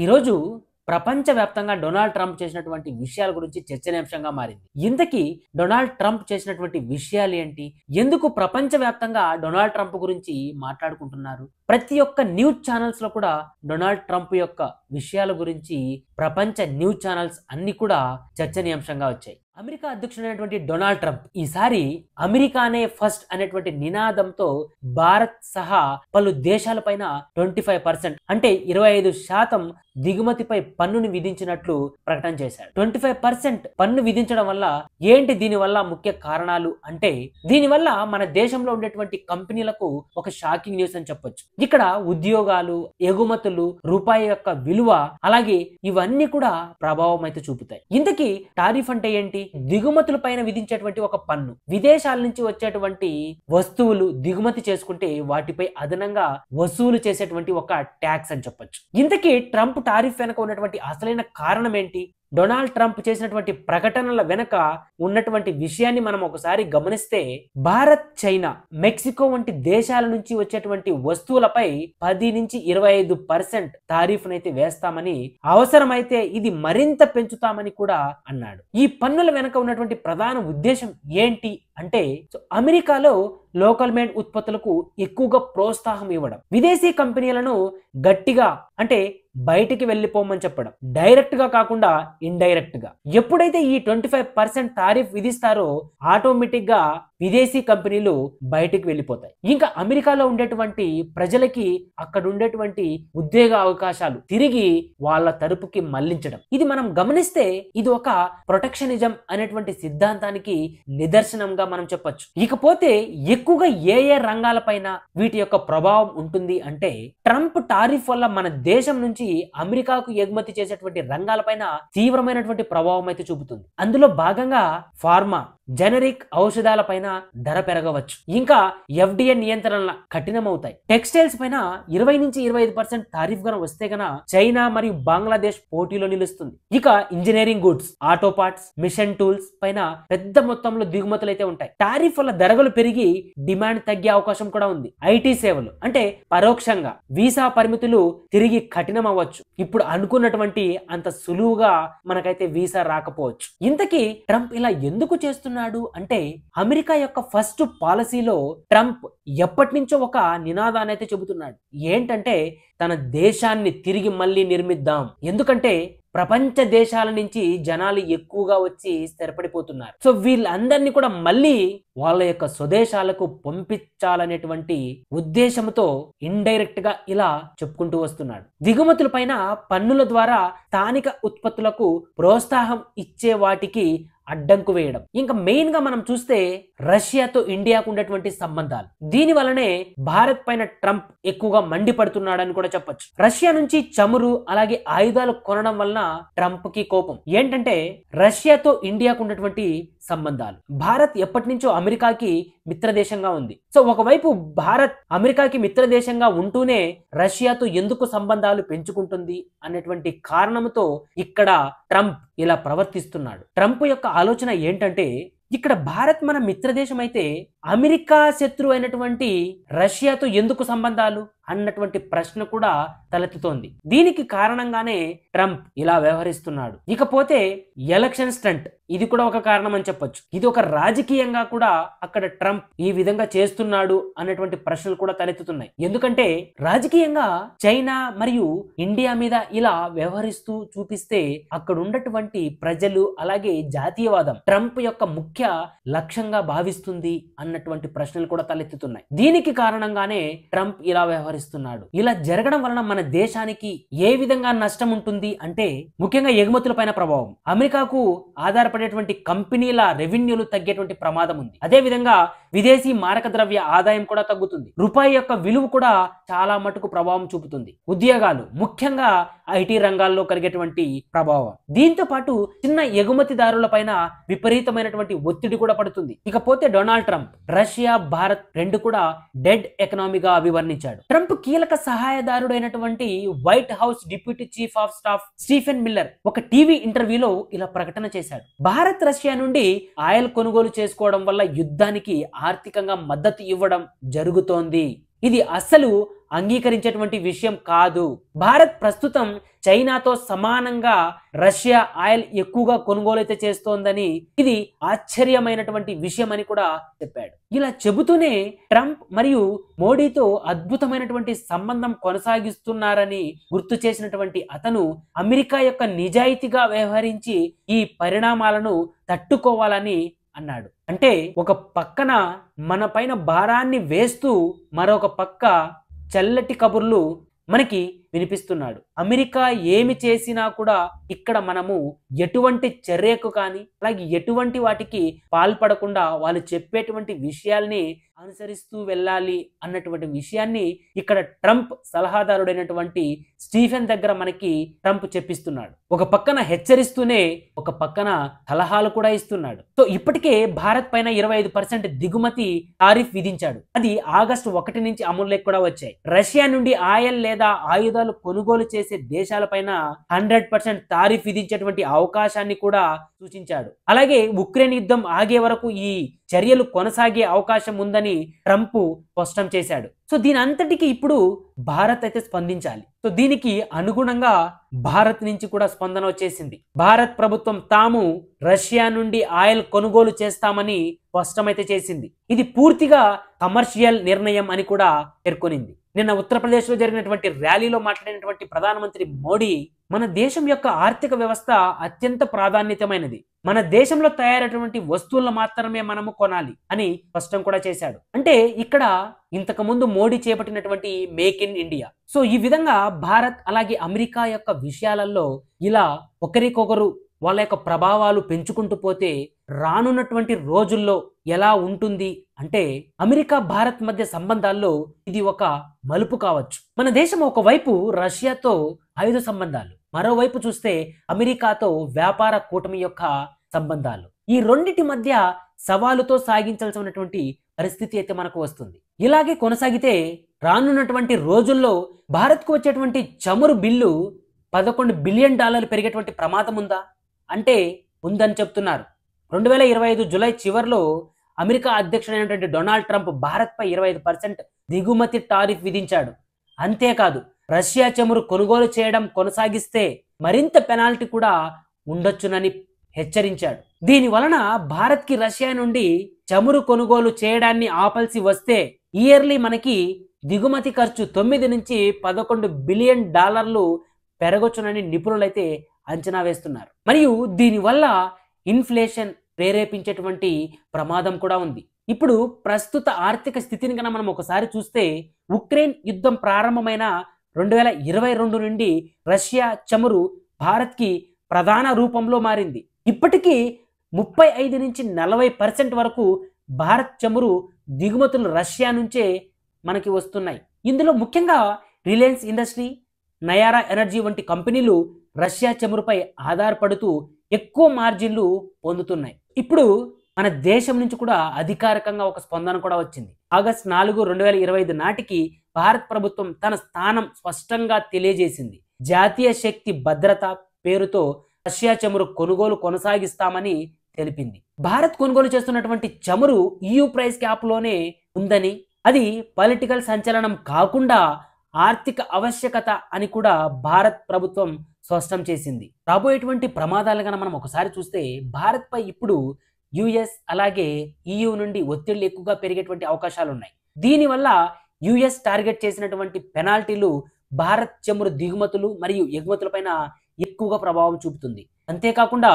ఈరోజు ప్రపంచవ్యాప్తంగా Donald Trump చేసినటువంటి విషయాల గురించి చర్చనీయాంశంగా మారింది. ఇంతకీ డొనాల్డ్ ట్రంప్ చేసినటువంటి విషయాలు ఏంటి? ఎందుకు ప్రపంచవ్యాప్తంగా డొనాల్డ్ ట్రంప్ గురించి మాట్లాడుకుంటున్నారు? ప్రతి ఒక్క న్యూస్ ఛానల్స్ లో కూడా డొనాల్డ్ ట్రంప్ యొక్క విషయాల గురించి ప్రపంచ న్యూస్ ఛానల్స్ అన్ని కూడా చర్చనీయాంశంగా వచ్చాయి. అమెరికా అధ్యక్షుడైనటువంటి డొనాల్డ్ ట్రంప్ ఈసారి అమెరికానే ఫస్ట్ అనేటువంటి నినాదంతో భారత్ సహా పలు దేశాలపైన 25% అంటే 25% దిగుమతిపై పన్నుని విధించినట్లు ప్రకటన చేశాడు. 25% పన్ను విధించడం వల్ల ఏంటి, దీని వల్ల ముఖ్య కారణాలు అంటే దీనివల్ల మన దేశంలో ఉండేటువంటి కంపెనీలకు ఒక షాకింగ్ న్యూస్ అని చెప్పొచ్చు. ఇక్కడ ఉద్యోగాలు, ఎగుమతులు, రూపాయి యొక్క విలువ అలాగే ఇవన్నీ కూడా ప్రభావం అయితే చూపుతాయి. ఇంతకీ టారిఫ్ అంటే ఏంటి? దిగుమతుల పైన విధించేటువంటి ఒక పన్ను. విదేశాల నుంచి వచ్చేటువంటి వస్తువులు దిగుమతి చేసుకుంటే వాటిపై అదనంగా వసూలు చేసేటువంటి ఒక ట్యాక్స్ అని చెప్పొచ్చు. ఇంతకీ ట్రంప్ టారిఫ్ వెనక ఉన్నటువంటి అసలైన కారణం ఏంటి? డొనాల్డ్ ట్రంప్ చేసినటువంటి ప్రకటనల వెనక ఉన్నటువంటి విషయాన్ని మనం ఒకసారి గమనిస్తే భారత్, చైనా, మెక్సికో వంటి దేశాల నుంచి వచ్చేటువంటి వస్తువులపై 10 నుంచి 25% టారిఫ్ అయితే వేస్తామని, అవసరమైతే ఇది మరింత పెంచుతామని కూడా అన్నాడు. ఈ పన్నుల వెనక ఉన్నటువంటి ప్రధాన ఉద్దేశం ఏంటి అంటే అమెరికాలో లోకల్ మేడ్ ఉత్పత్తులకు ఎక్కువగా ప్రోత్సాహం ఇవ్వడం, విదేశీ కంపెనీలను గట్టిగా అంటే బయటికి వెళ్ళిపోమని చెప్పడం, డైరెక్ట్ గా కాకుండా ఇండైరెక్ట్ గా. ఎప్పుడైతే ఈ 25% టారిఫ్ విధిస్తారో ఆటోమేటిక్ గా విదేశీ కంపెనీలు బయటికి వెళ్ళిపోతాయి. ఇంకా అమెరికాలో ఉండేటువంటి ప్రజలకి అక్కడ ఉండేటువంటి ఉద్యోగ అవకాశాలు తిరిగి వాళ్ళ తరపుకి మళ్లించడం. ఇది మనం గమనిస్తే ఇది ఒక ప్రొటెక్షనిజం అనేటువంటి సిద్ధాంతానికి నిదర్శనంగా మనం చెప్పొచ్చు. ఇకపోతే ఎక్కువగా ఏ రంగాలపైన వీటి యొక్క ప్రభావం ఉంటుంది అంటే ట్రంప్ టారిఫ్ వల్ల మన దేశం నుంచి అమెరికాకు ఎగుమతి చేసేటువంటి రంగాలపైన తీవ్రమైనటువంటి ప్రభావం అయితే చూపుతుంది. అందులో భాగంగా ఫార్మా, జనరిక్ ఔషధాల పైన ధర పెరగవచ్చు. ఇంకా FDA నియంత్రణల కఠినమవుతాయి. టెక్స్టైల్స్ పైన 20 నుంచి 25% టారిఫ్ గన వస్తే గన చైనా మరియు బంగ్లాదేశ్ పోటీలో నిలుస్తుంది. ఇక engineering goods, auto parts, machine tools పైన పెద్ద మొత్తంలో దిగుమతులు అయితే ఉంటాయి. టారిఫ్ వల్ల ధరలు పెరిగి డిమాండ్ తగ్గే అవకాశం కూడా ఉంది. IT సేవలు అంటే పరోక్షంగా వీసా పరిమితులు తిరిగి కఠినం అవ్వచ్చు. ఇప్పుడు అనుకున్నటువంటి అంత సులువుగా మనకైతే వీసా రాకపోవచ్చు. ఇంతకీ ట్రంప్ ఇలా ఎందుకు చేస్తున్నాడు అంటే అమెరికా యొక్క ఫస్ట్ పాలసీలో ట్రంప్ ఎప్పటి నుంచో ఒక నినాదాన్ని అయితే చెబుతున్నాడు. ఏంటంటే తన దేశాన్ని తిరిగి మళ్ళీ నిర్మిద్దాం. ఎందుకంటే ప్రపంచ దేశాల నుంచి జనాలు ఎక్కువగా వచ్చి స్థిరపడిపోతున్నారు. సో వీళ్ళందరినీ కూడా మళ్ళీ వాళ్ళ యొక్క స్వదేశాలకు పంపించాలనేటువంటి ఉద్దేశంతో ఇండైరెక్ట్ గా ఇలా చెప్పుకుంటూ వస్తున్నాడు. దిగుమతుల పైన పన్నుల ద్వారా స్థానిక ఉత్పత్తులకు ప్రోత్సాహం ఇచ్చే వాటికి అడ్డంకు వేయడం. ఇంకా మెయిన్ గా మనం చూస్తే రష్యాతో ఇండియాకు ఉండేటువంటి సంబంధాలు, దీని వలనే భారత్ పైన ట్రంప్ ఎక్కువగా మండిపడుతున్నాడని కూడా చెప్పొచ్చు. రష్యా నుంచి చమురు అలాగే ఆయుధాలు కొనడం వలన ట్రంప్ కి కోపం. ఏంటంటే రష్యాతో ఇండియాకు ఉన్నటువంటి సంబంధాలు. భారత్ ఎప్పటి నుంచో అమెరికాకి మిత్రదేశంగా ఉంది. సో ఒకవైపు భారత్ అమెరికాకి మిత్రదేశంగా ఉంటూనే రష్యాతో ఎందుకు సంబంధాలు పెంచుకుంటుంది అనేటువంటి కారణంతో ఇక్కడ ట్రంప్ ఇలా ప్రవర్తిస్తున్నాడు. ట్రంప్ యొక్క ఆలోచన ఏంటంటే ఇక్కడ భారత్ మన మిత్రదేశం అయితే అమెరికా శత్రువు అయినటువంటి రష్యాతో ఎందుకు సంబంధాలు అన్నటువంటి ప్రశ్న కూడా తలెత్తుతోంది. దీనికి కారణంగానే ట్రంప్ ఇలా వ్యవహరిస్తున్నాడు. ఇకపోతే ఎలక్షన్ స్టంట్, ఇది కూడా ఒక కారణం అని చెప్పొచ్చు. ఇది ఒక రాజకీయంగా కూడా అక్కడ ట్రంప్ ఈ విధంగా చేస్తున్నాడు అనేటువంటి ప్రశ్నలు కూడా తలెత్తుతున్నాయి. ఎందుకంటే రాజకీయంగా చైనా మరియు ఇండియా మీద ఇలా వ్యవహరిస్తూ చూపిస్తే అక్కడ ఉన్నటువంటి ప్రజలు అలాగే జాతీయవాదం ట్రంప్ యొక్క ముఖ్య లక్ష్యంగా భావిస్తుంది అన్నటువంటి ప్రశ్నలు కూడా తలెత్తుతున్నాయి. దీనికి కారణంగానే ట్రంప్ ఇలా వ్యవహరిస్తున్నాడు. ఇలా జరగడం వలన మన దేశానికి ఏ విధంగా నష్టం ఉంటుంది అంటే ముఖ్యంగా ఎగుమతుల పైన ప్రభావం. అమెరికాకు ఆధారపడేటువంటి కంపెనీల రెవెన్యూలు తగ్గేటువంటి ప్రమాదం ఉంది. అదే విధంగా విదేశీ మారక ద్రవ్య ఆదాయం కూడా తగ్గుతుంది. రూపాయి యొక్క విలువ కూడా చాలా మటుకు ప్రభావం చూపుతుంది. ఉద్యోగాలు ముఖ్యంగా IT రంగాల్లో కలిగేటువంటి ప్రభావం. దీంతో పాటు చిన్న ఎగుమతిదారుల పైన విపరీతమైనటువంటి ఒత్తిడి కూడా పడుతుంది. ఇకపోతే డొనాల్డ్ ట్రంప్ రష్యా, భారత్ రెండు కూడా డెడ్ ఎకనామీగా అభివర్ణించాడు. ట్రంప్ కీలక సహాయదారుడైనటువంటి White House deputy chief of staff Stephen Miller ఒక టీవీ ఇంటర్వ్యూలో ఇలా ప్రకటన చేశాడు. భారత్ రష్యా నుండి ఆయిల్ కొనుగోలు చేసుకోవడం వల్ల యుద్ధానికి ఆర్థికంగా మద్దతు ఇవ్వడం జరుగుతోంది. ఇది అసలు అంగీకరించేటువంటి విషయం కాదు. భారత్ ప్రస్తుతం చైనాతో సమానంగా రష్యా ఆయిల్ ఎక్కువగా కొనుగోలు అయితే చేస్తోందని, ఇది ఆశ్చర్యమైనటువంటి విషయం అని కూడా చెప్పాడు. ఇలా చెబుతూనే ట్రంప్ మరియు మోడీతో అద్భుతమైనటువంటి సంబంధం కొనసాగిస్తున్నారని గుర్తు చేసినటువంటి అతను అమెరికా యొక్క నిజాయితీగా వ్యవహరించి ఈ పరిణామాలను తట్టుకోవాలని అన్నాడు. అంటే ఒక పక్కన మన పైన భారాన్ని వేస్తూ మరొక పక్క చల్లటి కబుర్లు మనకి వినిపిస్తున్నాడు. అమెరికా ఏమి చేసినా కూడా ఇక్కడ మనము ఎటువంటి చర్యకు కానీ అలాగే ఎటువంటి వాటికి పాల్పడకుండా వాళ్ళు చెప్పేటువంటి విషయాల్ని అనుసరిస్తూ వెళ్ళాలి అన్నటువంటి విషయాన్ని ఇక్కడ ట్రంప్ సలహాదారుడైనటువంటి స్టీఫెన్ దగ్గర మనకి ట్రంప్ చెప్పిస్తున్నాడు. ఒక పక్కన హెచ్చరిస్తూనే ఒక పక్కన సలహాలు కూడా ఇస్తున్నాడు. సో ఇప్పటికే భారత్ పైన 25% దిగుమతి టారిఫ్ విధించాడు. అది ఆగస్టు 1 నుంచి అమల్లోకి కూడా వచ్చాయి. రష్యా నుండి ఆయిల్ లేదా ఆయుధాలు కొనుగోలు చేసే దేశాలపైన 100% టారిఫ్ విధించేటువంటి అవకాశాన్ని కూడా సూచించాడు. అలాగే ఉక్రెయిన్ యుద్ధం ఆగే వరకు ఈ చర్యలు కొనసాగే అవకాశం ఉందని ట్రంప్ స్పష్టం చేశాడు. సో దీని అంతటికి ఇప్పుడు భారత్ అయితే స్పందించాలి. సో దీనికి అనుగుణంగా భారత్ నుంచి కూడా స్పందన వచ్చేసింది. భారత్ ప్రభుత్వం తాము రష్యా నుండి ఆయిల్ కొనుగోలు చేస్తామని స్పష్టమైతే చేసింది. ఇది పూర్తిగా కమర్షియల్ నిర్ణయం అని కూడా పేర్కొనింది. నిన్న ఉత్తరప్రదేశ్ లో జరిగినటువంటి ర్యాలీలో మాట్లాడినటువంటి ప్రధానమంత్రి మోడీ మన దేశం యొక్క ఆర్థిక వ్యవస్థ అత్యంత ప్రాధాన్యతమైనది, మన దేశంలో తయారైనటువంటి వస్తువులను మాత్రమే మనము కొనాలి అని స్పష్టం కూడా చేశాడు. అంటే ఇక్కడ ఇంతకు ముందు మోడీ చేపట్టినటువంటి మేక్ ఇన్ ఇండియా. సో ఈ విధంగా భారత్ అలాగే అమెరికా యొక్క విషయాలలో ఇలా ఒకరికొకరు వాళ్ళ యొక్క ప్రభావాలు పెంచుకుంటూ పోతే రానున్నటువంటి రోజుల్లో ఎలా ఉంటుంది అంటే అమెరికా భారత్ మధ్య సంబంధాల్లో ఇది ఒక మలుపు కావచ్చు. మన దేశం ఒకవైపు రష్యాతో ఆయుధ సంబంధాలు, మరోవైపు చూస్తే అమెరికాతో వ్యాపార కూటమి యొక్క సంబంధాలు, ఈ రెండిటి మధ్య సవాలుతో సాగించాల్సినటువంటి పరిస్థితి అయితే మనకు వస్తుంది. ఇలాగే కొనసాగితే రానున్నటువంటి రోజుల్లో భారత్కు వచ్చేటువంటి చమురు బిల్లు $11 బిలియన్ పెరిగేటువంటి ప్రమాదం ఉందా అంటే ఉందని చెప్తున్నారు. 2025 జూలై చివరిలో అమెరికా అధ్యక్షుడైనటువంటి డొనాల్డ్ ట్రంప్ భారత్పై 25% దిగుమతి టారిఫ్ విధించాడు. అంతేకాదు రష్యా చమురు కొనుగోలు చేయడం కొనసాగిస్తే మరింత పెనాల్టీ కూడా ఉండొచ్చునని హెచ్చరించాడు. దీని వలన భారత్కి రష్యా నుండి చమురు కొనుగోలు చేయడాన్ని ఆపాల్సి వస్తే ఇయర్లీ మనకి దిగుమతి ఖర్చు $9 నుంచి $11 బిలియన్ పెరగొచ్చునని నిపుణులైతే అంచనా వేస్తున్నారు. మరియు దీనివల్ల ఇన్ఫ్లేషన్ ప్రేరేపించేటువంటి ప్రమాదం కూడా ఉంది. ఇప్పుడు ప్రస్తుత ఆర్థిక స్థితిని కన్నా మనం ఒకసారి చూస్తే ఉక్రెయిన్ యుద్ధం ప్రారంభమైన 2022 నుండి రష్యా చమురు భారత్కి ప్రధాన రూపంలో మారింది. ఇప్పటికీ 35 నుంచి 40% వరకు భారత్ చమురు దిగుమతులు రష్యా నుంచే మనకి వస్తున్నాయి. ఇందులో ముఖ్యంగా రిలయన్స్ ఇండస్ట్రీ, నయారా ఎనర్జీ వంటి కంపెనీలు రష్యా చమురుపై ఆధారపడుతూ ఎక్కువ మార్జిన్లు పొందుతున్నాయి. ఇప్పుడు మన దేశం నుంచి కూడా అధికారికంగా ఒక స్పందన కూడా వచ్చింది. ఆగస్టు 4, 2025 నాటికి భారత ప్రభుత్వం తన స్థానం స్పష్టంగా తెలియజేసింది. జాతీయ శక్తి భద్రత పేరుతో రష్యా చమురు కొనుగోలు కొనసాగిస్తామని తెలిపింది. భారత్ కొనుగోలు చేస్తున్నటువంటి చమురు EU ప్రైస్ క్యాప్ లోనే ఉందని, అది పొలిటికల్ సంచలనం కాకుండా ఆర్థిక ఆవశ్యకత అని కూడా భారత్ ప్రభుత్వం స్పష్టం చేసింది. రాబోయేటువంటి ప్రమాదాలు కన్నా మనం ఒకసారి చూస్తే భారత్ పై ఇప్పుడు US అలాగే EU నుండి ఒత్తిళ్లు ఎక్కువగా పెరిగేటువంటి అవకాశాలు ఉన్నాయి. దీనివల్ల US టార్గెట్ చేసినటువంటి పెనాల్టీలు భారత్ చమురు దిగుమతులు మరియు ఎగుమతులపైన ఎక్కువగా ప్రభావం చూపుతుంది. అంతేకాకుండా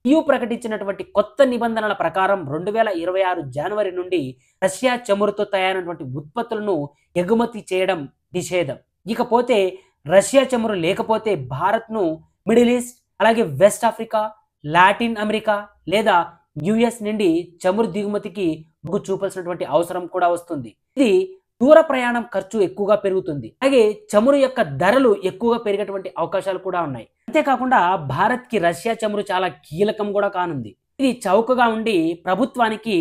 EU ప్రకటించినటువంటి కొత్త నిబంధనల ప్రకారం 2026 జనవరి నుండి రష్యా చమురుతో తయారైనటువంటి ఉత్పత్తులను ఎగుమతి చేయడం నిషేధం. ఇకపోతే రష్యా చమురు లేకపోతే భారత్ను మిడిల్ ఈస్ట్ అలాగే వెస్ట్ ఆఫ్రికా, లాటిన్ అమెరికా లేదా US నుండి చమురు దిగుమతికి మొగ్గు చూపాల్సినటువంటి అవసరం కూడా వస్తుంది. ఇది దూర ప్రయాణం ఖర్చు ఎక్కువగా పెరుగుతుంది. అలాగే చమురు యొక్క ధరలు ఎక్కువగా పెరిగేటువంటి అవకాశాలు కూడా ఉన్నాయి. అంతేకాకుండా భారత్కి రష్యా చమురు చాలా కీలకం కూడా కానుంది. ఇది చౌకగా ఉండి ప్రభుత్వానికి,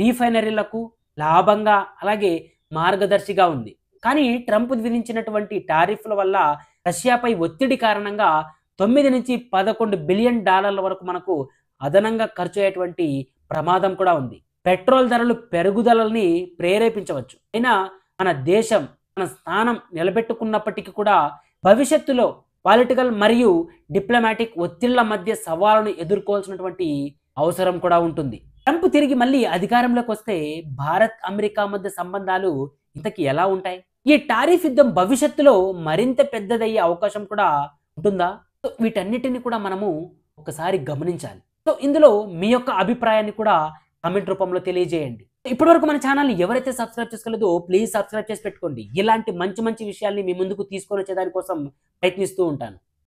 రీఫైనరీలకు లాభంగా అలాగే మార్గదర్శిగా ఉంది. కానీ ట్రంప్ విధించినటువంటి టారిఫ్ల వల్ల రష్యాపై ఒత్తిడి కారణంగా $9 నుంచి $11 బిలియన్ వరకు మనకు అదనంగా ఖర్చు అయ్యేటువంటి ప్రమాదం కూడా ఉంది. పెట్రోల్ ధరలు పెరుగుదలని ప్రేరేపించవచ్చు. అయినా మన దేశం తన స్థానం నిలబెట్టుకున్నప్పటికీ కూడా భవిష్యత్తులో పొలిటికల్ మరియు డిప్లొమాటిక్ ఒత్తిళ్ల మధ్య సవాలును ఎదుర్కోవాల్సినటువంటి అవసరం కూడా ఉంటుంది. ట్రంప్ తిరిగి మళ్ళీ అధికారంలోకి వస్తే భారత్ అమెరికా మధ్య సంబంధాలు ఇంతకీ ఎలా ఉంటాయి? ఈ టారిఫ్ యుద్ధం భవిష్యత్తులో మరింత పెద్దదయ్యే అవకాశం కూడా ఉంటుందా? సో వీటన్నిటిని కూడా మనము ఒకసారి గమనించాలి. సో ఇందులో మీ యొక్క అభిప్రాయాన్ని కూడా కామెంట్ రూపంలో తెలియజేయండి. ఇప్పటివరకు మన ఛానల్ని ఎవరైతే సబ్స్క్రైబ్ చేసుకోలేదో ప్లీజ్ సబ్స్క్రైబ్ చేసి పెట్టుకోండి. ఇలాంటి మంచి మంచి విషయాల్ని మీ ముందుకు తీసుకొని వచ్చేదానికోసం ప్రయత్నిస్తూ ఉంటాను.